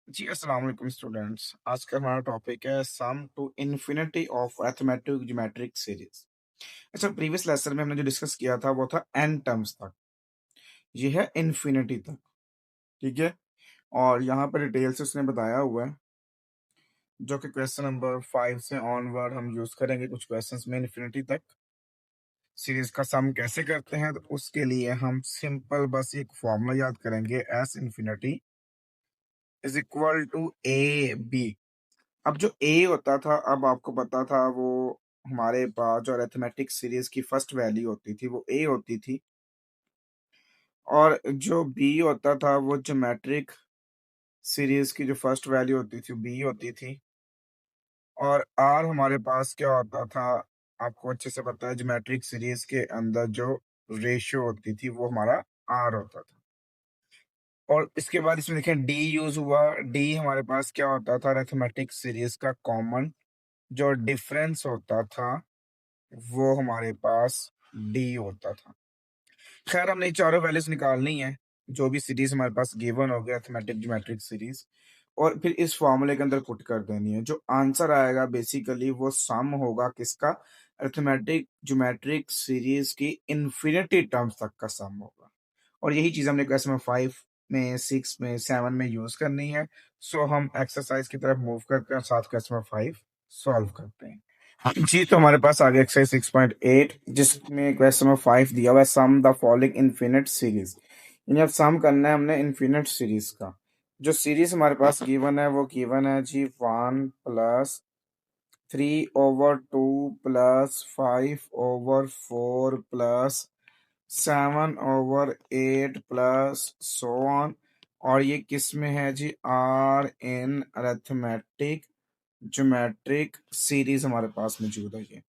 जी, अस्सलाम वालेकुम स्टूडेंट्स। आज का हमारा टॉपिक है sum to infinity of arithmetic geometric series. अच्छा, प्रीवियस लेसन में हमने जो डिस्कस किया था वो था n टर्म्स तक। ये है इन्फिनिटी तक। ठीक है। और यहाँ पर डिटेल से उसने बताया हुआ है, जो कि क्वेश्चन नंबर 5 से ऑनवर्ड हम यूज करेंगे कुछ क्वेश्चंस में इन्फिनिटी तक। सीरीज का सम कैसे करते हैं, तो उसके लिए हम सिंपल बस एक फॉर्मूला याद करेंगे, S infinity is equal to A B. अब जो ए होता था, अब आपको पता था वो हमारे पास जो अरिथमेटिक सीरीज की फर्स्ट वैल्यू होती थी वो ए होती थी, और जो बी होता था वो ज्योमेट्रिक सीरीज की जो फर्स्ट वैल्यू होती थी बी होती थी। और आर हमारे पास क्या होता था, आपको अच्छे से पता है, ज्योमेट्रिक सीरीज के अंदर जो रेशियो होती थी वो हमारा आर होता था। और इसके बाद इसमें देखें डी यूज हुआ। डी हमारे पास क्या होता था, अरिथमेटिक सीरीज का कॉमन जो डिफरेंस होता था वो हमारे पास डी होता था। खैर, हमने ये चारों वैल्यूज निकालनी है, जो भी सीरीज हमारे पास गिवन हो गया अरिथमेटिक ज्योमेट्रिक सीरीज, और फिर इस फॉर्मूले के अंदर पुट कर देनी है। जो आंसर आएगा बेसिकली वो सम होगा किसका, अरिथमेटिक ज्योमेट्रिक सीरीज की इन्फिनिटी टर्म्स तक का सम होगा। और यही चीज हमने क्वेश्चन नंबर 5 में, 6 में, 7 में यूज करनी है। सो हम एक्सरसाइज की तरफ मूव करते हैं और साथ क्वेश्चन नंबर 5 सॉल्व करते हैं। जी, तो हमारे पास आ गया एक्सरसाइज 6.8, जिसमें क्वेश्चन नंबर 5 दिया हुआ है, some the following infinite series. यानी अब सम करना है हमने इनफिनिट सीरीज का। जो सीरीज हमारे पास गिवन है वो गिवन है जी 1+3/4+5/4+7/8 और ये किस में है जी, are in arithmetic geometric series हमारे पास मौजूद है। ये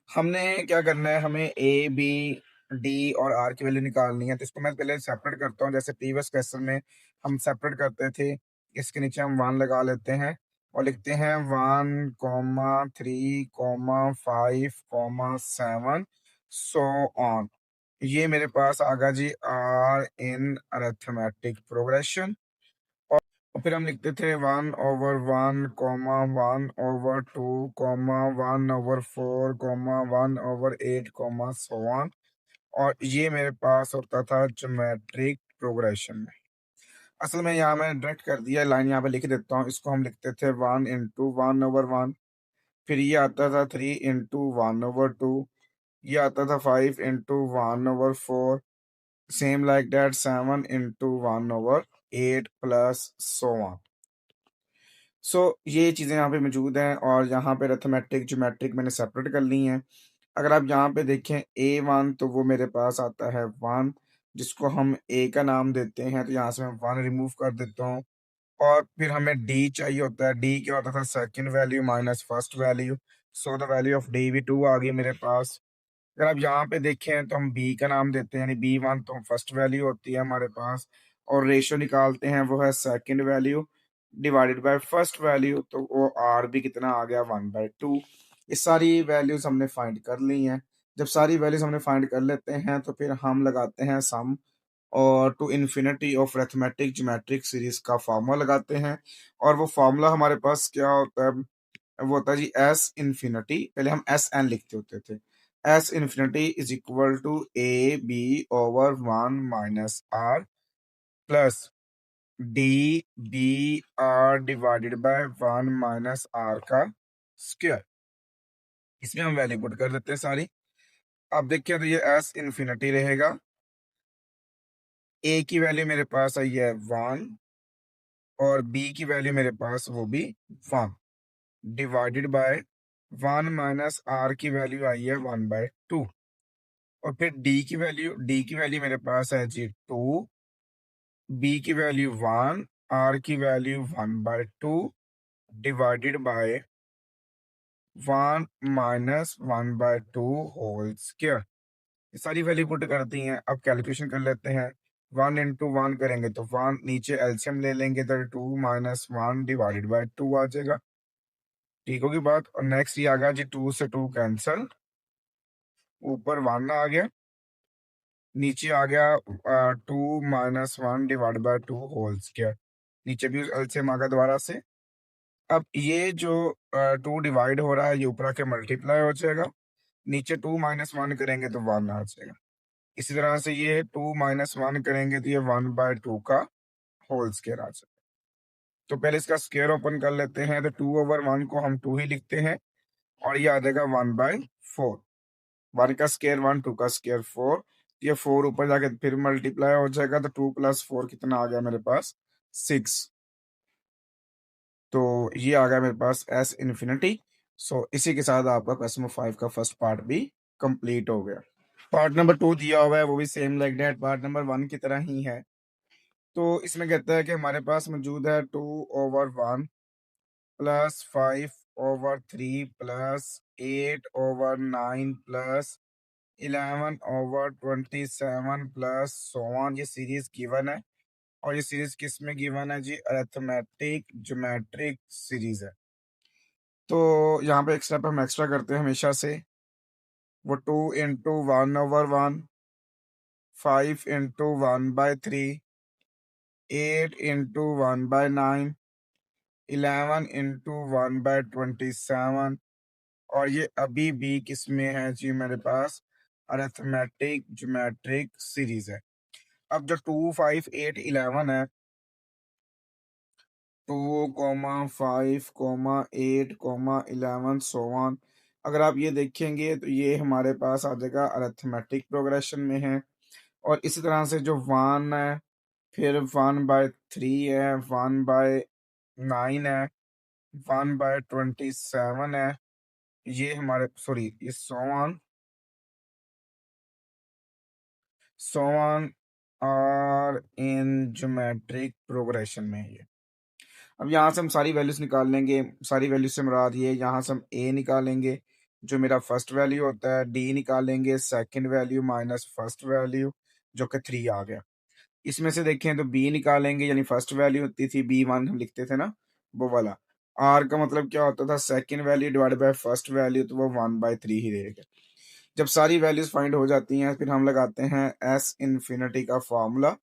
हमने क्या करना है, हमें ए बी डी और आर की वैल्यू निकालनी है। तो इसको मैं पहले सेपरेट करता हूँ, जैसे प्रीवियस क्वेश्चन में हम सेपरेट करते थे। इसके नीचे हम 1 लगा लेते हैं और लिखते हैं 1,3,5,7 सो ऑन। ये मेरे पास आ गया जी आर इन अरिथमेटिक प्रोग्रेशन। और फिर हम लिखते थे 1/1,2,1/2,1/4,1/8, और ये मेरे पास होता था ज्योमेट्रिक प्रोग्रेशन में। असल में यहाँ मैंने डायरेक्ट कर दिया, लाइन यहाँ पे लिख देता हूँ। इसको हम लिखते थे 1/1/1, फिर ये आता था 3/1/2, ये आता था 5/1/4, same like that 7/1/8 plus so on. So ये चीज़ें यहाँ पे मौजूद हैं, और यहाँ पे अरिथमेटिक ज्योमेट्रिक मैंने सेपरेट कर ली हैं। अगर आप यहाँ पे देखें A1, तो वो मेरे पास आता है 1, जिसको हम A का नाम देते हैं, तो यहाँ से मैं 1 रिमूव कर देता हूँ। और फिर हमें D चाहिए होता है। D क्या होता था, second value minus first value. So the value of D भी 2 आ गई मेरे पास। अगर आप यहाँ पे देखें तो हम B का नाम देते हैं, यानी B1 तो फर्स्ट वैल्यू होती है हमारे पास, और रेशियो निकालते हैं वो है second value divided by first value, तो वो R भी कितना आ गया, 1/2। ये सारी वैल्यूज हमने फाइंड कर ली हैं। जब सारी वैल्यूज हमने फाइंड कर लेते हैं तो फिर हम लगाते हैं सम और to infinity of arithmetic geometric series का फार्मूला लगाते हैं। और वो फार्मूला हमारे पास क्या होता है, वो होता है जी एस इन्फिनिटी। पहले हम एस एन लिखते होते थे। S infinity is equal to A B over 1 - r plus D B R divided by 1 - r का स्क्वायर। इसमें हम वैल्यू पुट कर देते हैं सारी। अब देखिए तो ये एस इन्फिनिटी रहेगा। ए की वैल्यू मेरे पास आई है 1, और बी की वैल्यू मेरे पास वो भी 1, डिवाइडेड बाय 1 - आर की वैल्यू आई है 1/2। और फिर डी की वैल्यू मेरे पास है जी 2, बी की वैल्यू 1, आर की value 1/2 divided by 1 - 1/2 whole square. ये सारी वैल्यू पुट करती हैं। अब कैलकुलेशन कर लेते हैं। 1 × 1 करेंगे तो 1, नीचे एलसीएम ले लेंगे तो 2 - 1 डिवाइडेड बाय 2 आ जाएगा। ठीक होगी बात। और नेक्स्ट ये आ गया जी 2 से 2 कैंसल, ऊपर 1 आ गया, नीचे आ गया 2 - 1 डिवाइड बाय 2 होल स्क्वायर। नीचे भी एलसीएम आ गया दोबारा से। अब ये जो 2 डिवाइड हो रहा है ये ऊपर आके मल्टीप्लाई हो जाएगा, नीचे 2 माइनस 1 करेंगे तो 1 आ जाएगा। इसी तरह से ये 2 माइनस 1 करेंगे तो ये 1/2 का होल स्क्वायर आ जाएगा। तो पहले इसका स्क्वायर ओपन कर लेते हैं, तो 2/1 को हम 2 ही लिखते हैं और ये आ जाएगा 1/4। 1 का स्क्वायर 1, 2 का स्क्वायर 4, ये 4 ऊपर जाके फिर मल्टीप्लाई हो जाएगा, तो 2 + 4 कितना आ गया मेरे पास 6। तो ये आ गया मेरे पास एस इन्फिनिटी। सो इसी के साथ आपका क्वेश्चन नंबर 5 का फर्स्ट पार्ट भी कंप्लीट हो गया। पार्ट नंबर 2 दिया हुआ है, वो भी same like that part number 1 की तरह ही है। तो इसमें कहता है कि हमारे पास मौजूद है 2/1 plus 5/3 plus 8/9 plus 11/27 plus so on. ये सीरीज गिवन है और ये सीरीज किस में गिवन है जी? अरिथमेटिक ज्योमेट्रिक सीरीज है। तो यहाँ पे एक स्टेप हम एक्स्ट्रा करते हैं हमेशा से, वो 2 इंटू 1/1, 5 इंटू 1/3, 8 इंटू 1/9, 11 इंटू 1/27। और ये अभी भी किसमें है जी? मेरे पास अरिथमेटिक ज्योमेट्रिक सीरीज है। अब जो 2, 5, 8, 11 है, 2, 5, 8, 11 सो ऑन। अगर आप ये देखेंगे तो ये हमारे पास आ जाएगा अरिथमेटिक प्रोग्रेशन में है। और इसी तरह से जो 1 है, फिर 1/3 है, 1/9 है, 1/27 है, ये हमारे सॉरी ये सो ऑन और इन ज्योमेट्रिक प्रोग्रेशन में है ये। अब यहाँ से हम सारी वैल्यूज निकाल लेंगे। सारी वैल्यूज से मुराद ये, यहाँ से हम ए निकालेंगे जो मेरा फर्स्ट वैल्यू होता है, डी निकालेंगे second value minus first value जो कि 3 आ गया। इसमें से देखें तो बी निकालेंगे, यानी फर्स्ट वैल्यू होती थी B1 हम लिखते थे ना, वो वाला। आर का मतलब क्या होता था? Second value divide by first value, तो वो 1/3 ही रहेगा। जब सारी वैल्यूज फाइंड हो जाती हैं फिर हम लगाते हैं एस इन्फिनिटी का फॉर्मूला।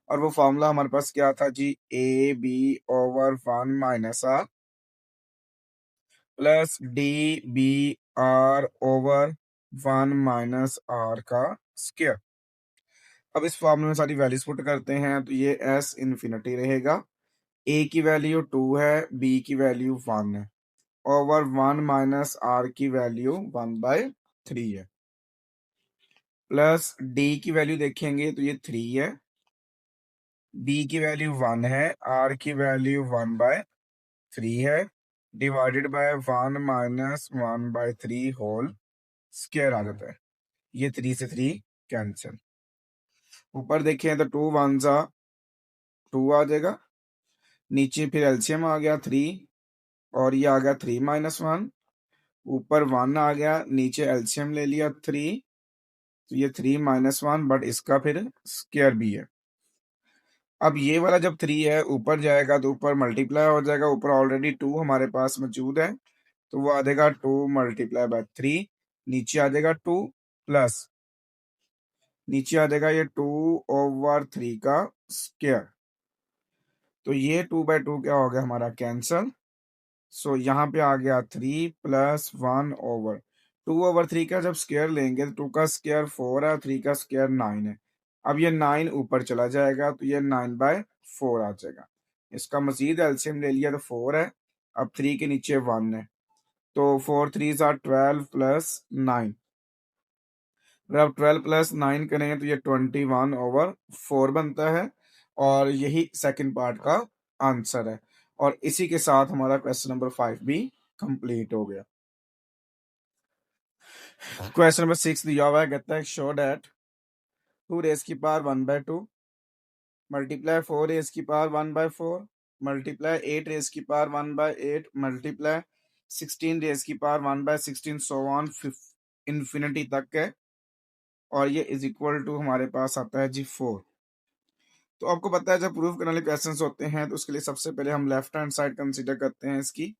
और वो फॉर्मूला हमारे पास क्या था जी? AB/1 minus r plus DBR/1 minus r का स्क्वायर। अब इस फॉर्मूले में सारी वैल्यूज पुट करते हैं तो ये एस इन्फिनिटी रहेगा। ए की वैल्यू 2 है, बी की वैल्यू 1 है, ओवर 1 माइनस आर की वैल्यू 1/3 है, प्लस डी की वैल्यू देखेंगे तो ये 3 है, बी की वैल्यू 1 है, आर की वैल्यू 1/3 है, divided by 1 minus 1/3 whole square आ जाता है। ये 3 से 3 कैंसिल। ऊपर देखें तो 2 1 जा 2 आ जाएगा, नीचे फिर एलसीएम आ गया 3 और ये आ गया 3 - 1, ऊपर 1 आ गया, नीचे एलसीएम ले लिया 3, तो ये 3 - 1 बट इसका फिर स्क्वायर भी है। अब ये वाला जब 3 है ऊपर जाएगा तो ऊपर मल्टीप्लाई हो जाएगा, ऊपर ऑलरेडी 2 हमारे पास मौजूद है तो वो आ जाएगा 2 × 3, नीचे आ जाएगा 2 प्लस नीचे आ जाएगा ये 2/3 का स्क्वायर। तो ये 2/2 क्या हो गया हमारा? कैंसल। सो यहाँ पे आ गया 3 + 1/2/3 का जब स्क्वायर लेंगे तो 2 का स्क्वायर 4 है, 3 का स्क्वायर 9 है। अब ये 9 ऊपर चला जाएगा तो ये 9/4 आ जाएगा। इसका मजीद एलसीएम ले लिया तो 4 है, अब 3 के नीचे 1 है, तो 4 3 आर 12 + 9। अगर आप 12 + 9 करें तो ये 21/4 बनता है और यही सेकंड पार्ट का आंसर है। और इसी के साथ हमारा क्वेश्चन नंबर 5 भी कंप्लीट हो गया। क्वेश्चन नंबर 6 दिया हुआ है, कहता है show that 2 raised 1/2 multiply 4 raised 1/4 multiply 8 raised 1/8 multiply 16 raised 1/16 so on infinity तक है। और ये इज इक्वल टू हमारे पास आता है जी 4। तो आपको पता है जब प्रूफ करने वाले क्वेश्चन होते हैं तो उसके लिए सबसे पहले हम लेफ्ट हैंड साइड कंसीडर करते हैं। इसकी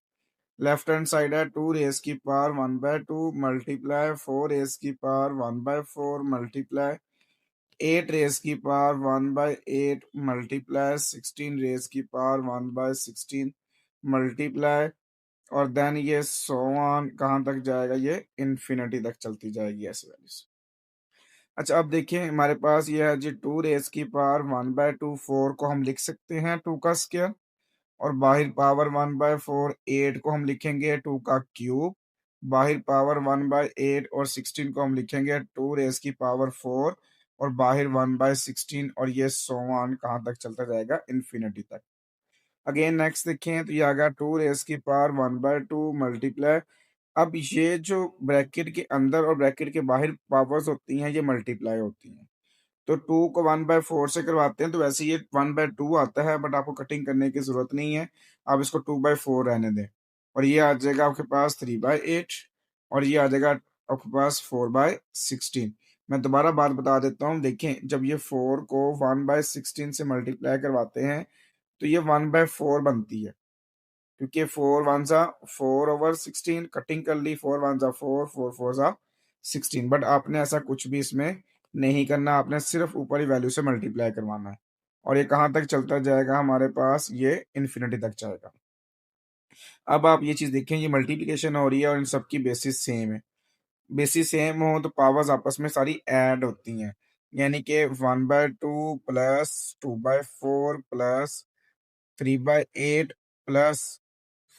लेफ्ट हैंड साइड है 2 raised 1/2 मल्टीप्लाई 4 raised 1/4 मल्टीप्लाई 8 रेज की पावर 1/8 मल्टीप्लाई 16 रेज की पावर 1/16 मल्टीप्लाई, और देन ये सो ऑन कहाँ तक जाएगा, ये इन्फिनिटी तक चलती जाएगी ऐसे वैल्यूज। अच्छा अब देखिए हमारे पास ये है जी 2 रेज की पावर 1/2 4 को हम लिख सकते हैं 2 का स्क्वायर, और बाहिर पावर 1/4 8 को हम लिखेंगे 2 का क्यूब, बाहिर पावर 1/8 और 16 को हम लिखेंगे 2 रेज की पावर 4, और बाहिर 1/16, और ये सो ऑन कहाँ तक चलता जाएगा, इन्फिनिटी तक। अगेन नेक्स्ट देखें तो ये आ गया 2 रेज की पावर 1/2 मल्टीप्लाई। अब ये जो ब्रैकेट के अंदर और ब्रैकेट के बाहर पावर्स होती हैं ये मल्टीप्लाई होती हैं। तो 2 को 1/4 से करवाते हैं तो वैसे ये 1/2 आता है, बट आपको कटिंग करने की ज़रूरत नहीं है। आप इसको 2/4 रहने दें, और ये आ जाएगा आपके पास 3/8, और ये आ जाएगा आपके पास 4/16। मैं दोबारा बात बता देता हूँ, देखें जब ये 4 को 1/16 से मल्टीप्लाई करवाते हैं तो ये 1/4 बनती है, क्योंकि 4 वन ज़ा 4/16 कटिंग कर ली, 4 वन ज़ा 4, 4 फोर ज़ा 16, बट आपने ऐसा कुछ भी इसमें नहीं करना, आपने सिर्फ ऊपर ही वैल्यू से मल्टीप्लाई करवाना है, और ये कहाँ तक चलता जाएगा, हमारे पास ये इन्फिनिटी तक जाएगा। अब आप ये चीज़ देखें, ये मल्टीप्लिकेशन हो रही है और इन सबकी बेसिस सेम है। बेसिस सेम हो तो पावर्स आपस में सारी ऐड होती हैं, यानी कि 1/2 प्लस 2/4 प्लस 3/8 प्लस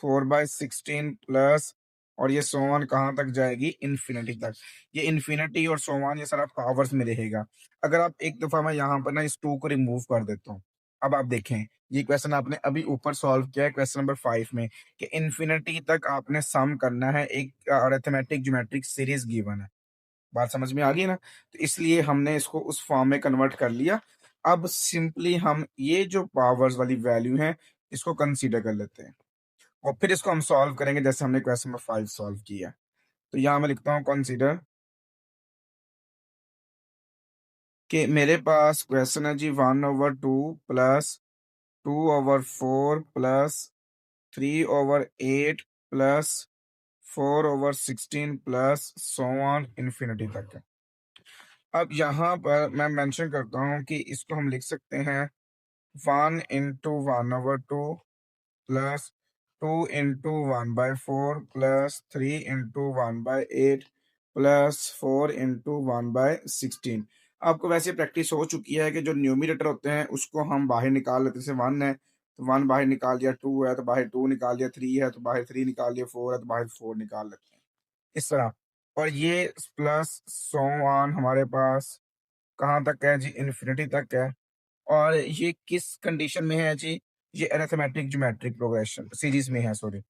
4/16 प्लस, और ये सो ऑन कहाँ तक जाएगी, इन्फिनिटी तक। ये इन्फिनिटी और सो ऑन ये सारा पावर्स में रहेगा। अगर आप एक दफा मैं यहाँ पर ना इस 2 को रिमूव कर देता हूँ, अब आप देखें ये क्वेश्चन आपने अभी ऊपर सॉल्व किया है क्वेश्चन नंबर 5 में, कि इन्फिनिटी तक आपने सम करना है, एक अरिथमेटिक ज्योमेट्रिक सीरीज गिवन है। बात समझ में आ गई ना? तो इसलिए हमने इसको उस फॉर्म में कन्वर्ट कर लिया। अब सिंपली हम ये जो पावर्स वाली वैल्यू है इसको कंसीडर कर लेते हैं, और फिर इसको हम सॉल्व करेंगे जैसे हमने क्वेश्चन नंबर 5 सॉल्व किया। तो यहाँ मैं लिखता हूँ कंसीडर, कि मेरे पास क्वेश्चन है जी 1/2 plus 2/4 plus 3/8 plus 4/16 plus so on infinity तक है। अब यहाँ पर मैं मेंशन करता हूँ कि इसको हम लिख सकते हैं 1/1/2 प्लस 2/1/4 प्लस 3/1/8 प्लस 4/1/16। आपको वैसे प्रैक्टिस हो चुकी है कि जो न्यूमरेटर होते हैं उसको हम बाहर निकाल लेते हैं, जैसे 1 है तो 1 बाहर निकाल दिया, 2 है तो बाहर 2 निकाल दिया, 3 है तो बाहर 3 निकाल दिया, 4 है तो बाहर 4 निकाल लेते हैं, इस तरह। और ये प्लस सो ऑन हमारे पास कहाँ तक है जी, इन्फिनिटी तक है। और ये किस कंडीशन में है जी, ये अरिथमेटिक ज्योमेट्रिक प्रोग्रेशन सीरीज में है, सॉरी।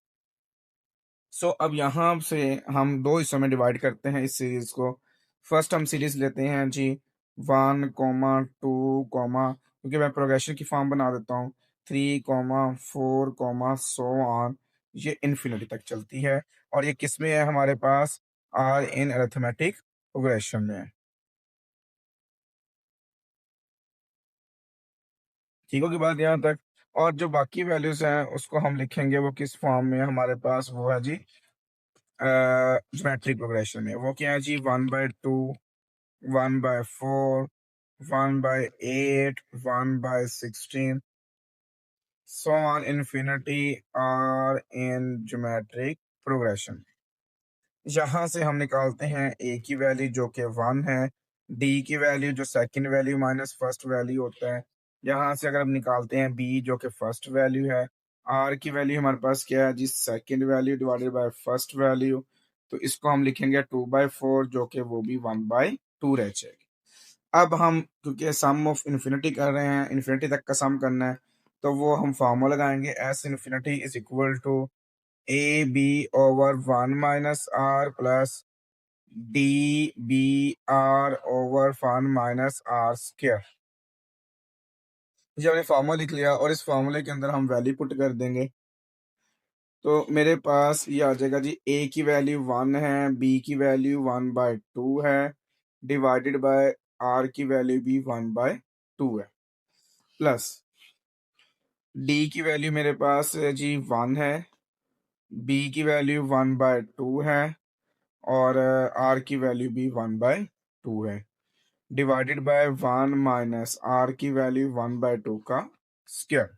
सो अब यहाँ से हम दो हिस्सों में डिवाइड करते हैं इस सीरीज को। फर्स्ट हम सीरीज लेते हैं जी 1, 2, क्योंकि मैं प्रोग्रेशन की फॉर्म बना देता हूँ, 3, 4, सो ऑन, ये इन्फिनिटी तक चलती है, और ये किस में है हमारे पास, आर इन अरिथमेटिक प्रोग्रेशन में है। ठीक होगी बात यहाँ तक? और जो बाकी वैल्यूज हैं उसको हम लिखेंगे वो किस फॉर्म में है हमारे पास, वो है जी ज्योमेट्रिक प्रोग्रेशन में। वो क्या है जी, 1/2, 1/4, 1/8, 1/16, so on infinity are in geometric progression। यहाँ से हम निकालते हैं ए की वैल्यू जो कि 1 है, डी की वैल्यू जो second value minus first value होता है, यहाँ से अगर हम निकालते हैं बी जो कि फर्स्ट वैल्यू है, आर की वैल्यू हमारे पास क्या है जी, second value divided by first value, तो इसको हम लिखेंगे 2/4 जो कि वो भी 1/2 रह जाएगी। अब हम क्योंकि सम ऑफ इन्फिनिटी कर रहे हैं, इन्फिनिटी तक का सम करना है, तो वो हम फार्मूला लगाएंगे, S infinity is equal to A B over 1 - r plus D B R over 1 - r square. ये हमने फार्मूला लिख लिया, और इस फार्मूले के अंदर हम वैल्यू पुट कर देंगे, तो मेरे पास ये आ जाएगा जी, ए की वैल्यू 1 है, बी की वैल्यू 1/2 है, डिवाइडेड बाय आर की वैल्यू भी 1/2 है, प्लस डी की वैल्यू मेरे पास जी 1 है, बी की वैल्यू 1/2 है, और आर की वैल्यू भी 1/2 है। डिवाइडेड बाय 1 माइनस आर की वैल्यू 1/2 का स्क्वायर।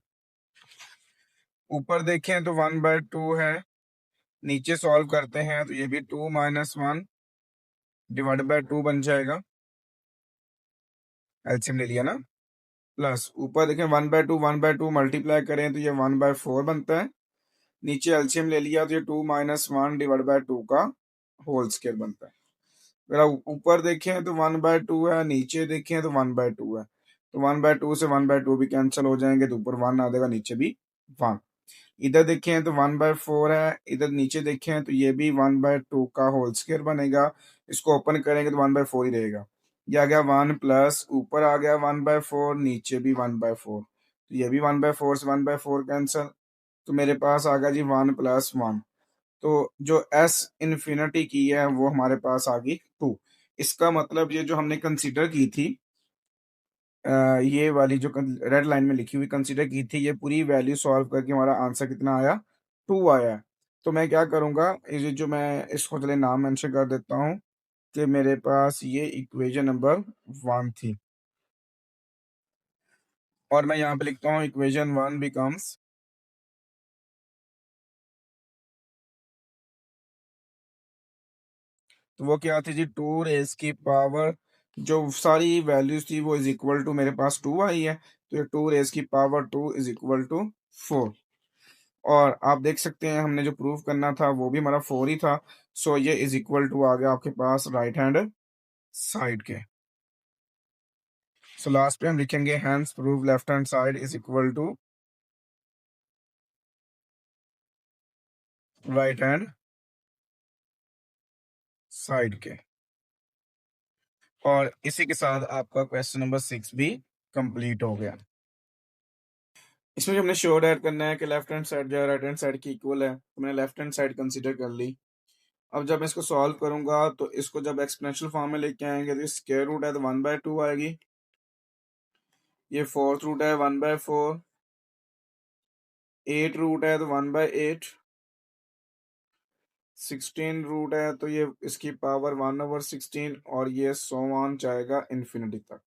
ऊपर देखें तो 1/2 है, नीचे सॉल्व करते हैं तो ये भी 2 माइनस 1 डिवाइडेड बाय 2 बन जाएगा। एलसीएम ले लिया ना। प्लस ऊपर देखें 1/2 मल्टीप्लाई करें तो ये 1/4 बनता है। नीचे एलसीएम ले लिया तो ये 2 माइनस 1 डिवाइड बाय 2 का होल स्क्वायर बनता है। अगर आप ऊपर देखें तो 1/2 है, नीचे देखें तो 1/2 है, तो 1/2 से 1/2 भी कैंसिल हो जाएंगे, तो ऊपर 1 आ जाएगा, नीचे भी 1। इधर देखें तो 1/4 है, इधर नीचे देखें तो ये भी 1/2 का होल स्क्वायर बनेगा। इसको ओपन करेंगे तो 1/4 ही रहेगा। ये आ गया 1 प्लस ऊपर आ गया 1/4, नीचे भी 1/4, तो ये भी 1/4 से 1/4 कैंसिल, तो मेरे पास आ गया जी 1 प्लस 1। तो जो एस इन्फिनिटी की है वो हमारे पास आ गई 2। इसका मतलब ये जो हमने कंसीडर की थी, ये वाली जो रेड लाइन में लिखी हुई कंसीडर की थी, ये पूरी वैल्यू सॉल्व करके हमारा आंसर कितना आया, 2 आया है। तो मैं क्या करूंगा, ये जो मैं इसको चले नाम मेंशन कर देता हूँ कि मेरे पास ये इक्वेशन नंबर 1 थी, और मैं यहाँ पे लिखता हूँ इक्वेशन 1 बिकम्स, तो वो क्या थी जी, 2 रेज की पावर, जो सारी वैल्यूज थी वो इज इक्वल टू, मेरे पास 2 आई है, तो ये 2 रेज की पावर 2 इज इक्वल टू 4। और आप देख सकते हैं हमने जो प्रूव करना था वो भी हमारा 4 ही था। सो ये इज इक्वल टू आ गया आपके पास राइट हैंड साइड के। सो लास्ट पे हम लिखेंगे hence prove left hand side is equal to right hand side के। और इसी के साथ आपका क्वेश्चन नंबर 6 भी कंप्लीट हो गया। इसमें जो हमने श्योर ऐड करना है कि लेफ्ट हैंड साइड जो है राइट हैंड साइड की इक्वल है, तो मैंने लेफ्ट हैंड साइड कंसीडर कर ली। अब जब मैं इसको सॉल्व करूंगा तो इसको जब एक्सपोनेंशियल फॉर्म में लेके आएंगे तो स्क्वायर रूट है तो 1/2 आएगी, ये फोर्थ रूट है 1/4, 8 रूट है तो 1/8, 16 रूट है तो ये इसकी पावर 1/16, और ये सो ऑन जाएगा इन्फिनिटी तक।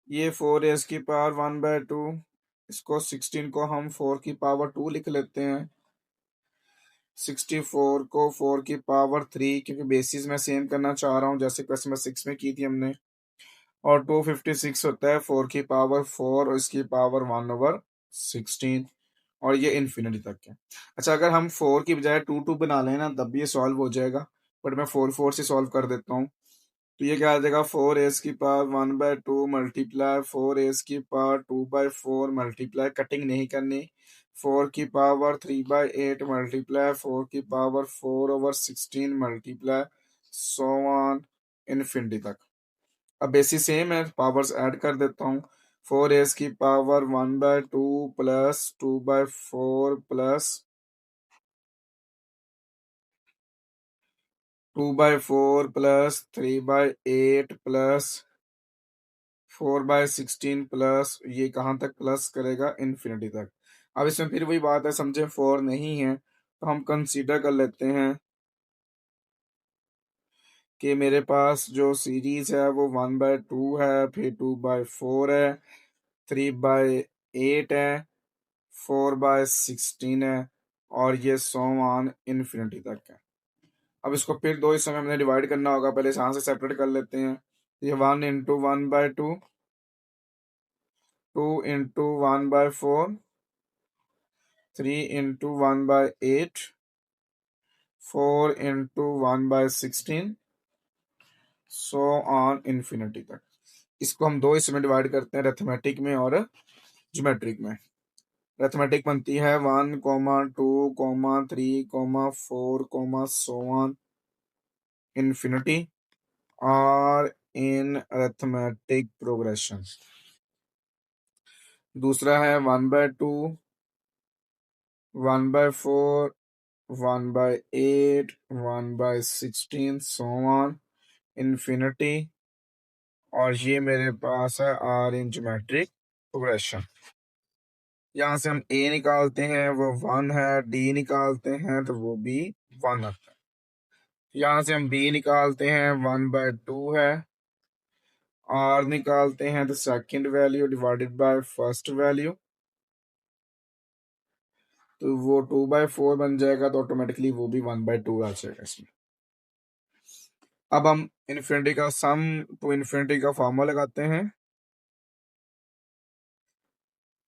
ये 4 है इसकी पावर 1/2, इसको 16 को हम 4 की पावर 2 लिख लेते हैं, 64 को 4 की पावर 3, क्योंकि बेसिस में सेम करना चाह रहा हूँ जैसे क्वेश्चन नंबर 6 में की थी हमने। और 256 होता है 4 की पावर 4 और इसकी पावर 1/16, और ये इन्फिनिटी तक है। अच्छा, अगर हम 4 की बजाय 2 बना लेना तब भी ये सॉल्व हो जाएगा, बट मैं 4 से सॉल्व कर देता हूँ। तो ये क्या आ जाएगा, 4 की पावर 1/2 मल्टीप्लाई 4 की पावर 2/4 मल्टीप्लाई, कटिंग नहीं करनी, 4 की पावर 3/8 मल्टीप्लाई 4 की power 4/16 multiply so on infinity तक। अब बेसिस सेम है, पावर्स ऐड कर देता हूँ। 4 की power 1/2 plus 2/4 plus 2/4 plus 3/8 plus 4/16 plus, ये कहाँ तक प्लस करेगा, इन्फिनिटी तक। अब इसमें फिर वही बात है, समझे 4 नहीं है तो हम कंसीडर कर लेते हैं कि मेरे पास जो सीरीज है वो 1/2 है, फिर 2/4 है, 3/8 है, 4/16 है, और ये सो ऑन इन्फिनिटी तक है। अब इसको फिर दो हिस्सों में हमने डिवाइड करना होगा, पहले यहाँ से सेपरेट कर लेते हैं। ये 1 into 1/2, 2 into 1/4, 3 into 1/8, 4 into 1/16, so on infinity तक। इसको हम दो हिस्सों में डिवाइड करते हैं, अरिथमेटिक में और ज्योमेट्रिक में। अरिथमेटिक बनती है 1, 2, 3, 4, सो ऑन इन्फिनिटी, और इन अरिथमेटिक प्रोग्रेशन। दूसरा है 1/2, 1/4, 1/8, 1/16, सो ऑन इन्फिनिटी, और ये मेरे पास है आर इन ज्योमेट्रिक प्रोग्रेशन। यहाँ से हम ए निकालते हैं वो 1 है, डी निकालते हैं तो वो भी 1 आता है। यहाँ से हम बी निकालते हैं 1/2 है, आर निकालते हैं तो second value divided by first value, तो वो 2/4 बन जाएगा, तो ऑटोमेटिकली वो भी 1/2 आ जाएगा इसमें। अब हम इन्फिनिटी का सम टू इन्फिनिटी का फॉर्मूला लगाते हैं,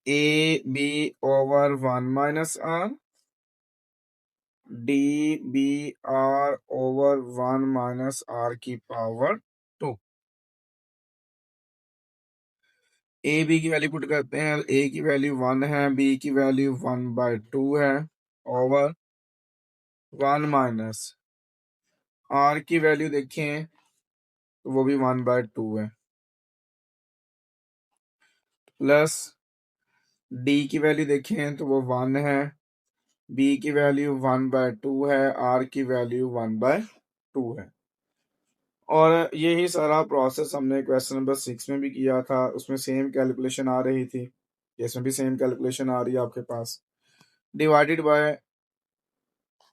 A B over 1 - r, D B R over 1 - r की पावर 2। ए बी की वैल्यू पुट करते हैं, ए की वैल्यू 1 है, बी की वैल्यू 1/2 है, ओवर 1 - r की वैल्यू देखें तो वो भी 1/2 है, प्लस डी की वैल्यू देखें तो वो 1 है, बी की वैल्यू 1/2 है, आर की वैल्यू 1/2 है। और यही सारा प्रोसेस हमने क्वेश्चन नंबर 6 में भी किया था, उसमें सेम कैलकुलेशन आ रही थी, इसमें भी सेम कैलकुलेशन आ रही है आपके पास, डिवाइडेड बाय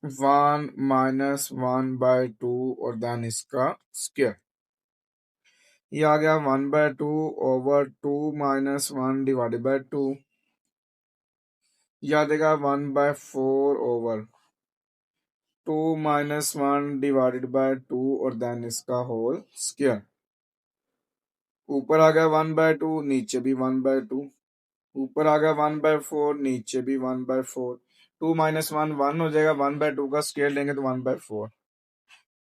1 - 1/2 और देन इसका स्क्वायर। ये आ गया 1/2 ओवर 2 - 1 डिवाइडेड बाय 2, या देगा 1/4 ओवर 2 - 1 डिवाइडेड बाय 2 और देन इसका होल स्क्वायर। ऊपर आ गया 1/2, नीचे भी 1/2, ऊपर आ गया 1/4, नीचे भी 1/4, 2 - 1 हो जाएगा, 1/2 का स्क्वायर लेंगे तो 1/4,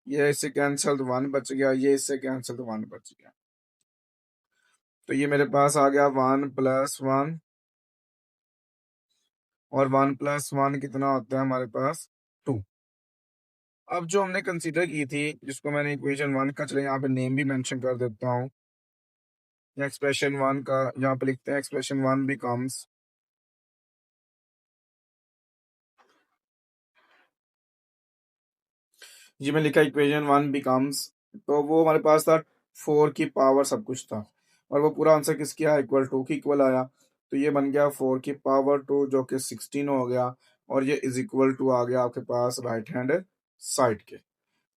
ये इससे कैंसिल तो 1 बच गया, ये इससे कैंसिल तो 1 बच गया, तो ये मेरे पास आ गया 1 + 1, और 1 + 1 कितना होता है हमारे पास 2। अब जो हमने कंसीडर की थी, जिसको मैंने इक्वेशन 1 का, चले यहाँ पे नेम भी मेंशन कर देता हूँ, या एक्सप्रेशन 1 का यहाँ पे लिखते हैं, एक्सप्रेशन 1 बिकम्स, जी मैं लिखा इक्वेशन 1 बिकम्स, तो वो हमारे पास था 4 की पावर सब कुछ था, और वो पूरा आंसर किसके आया, =2 की इक्वल आया, तो ये बन गया 4 की पावर 2 जो कि 16 हो गया, और ये इज इक्वल टू आ गया आपके पास राइट हैंड साइड के।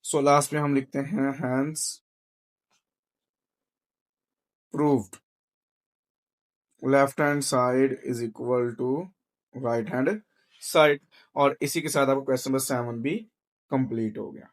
सो लास्ट में हम लिखते हैं hence proved left hand side is equal to right hand side, और इसी के साथ आपको क्वेश्चन नंबर 7 भी कंप्लीट हो गया।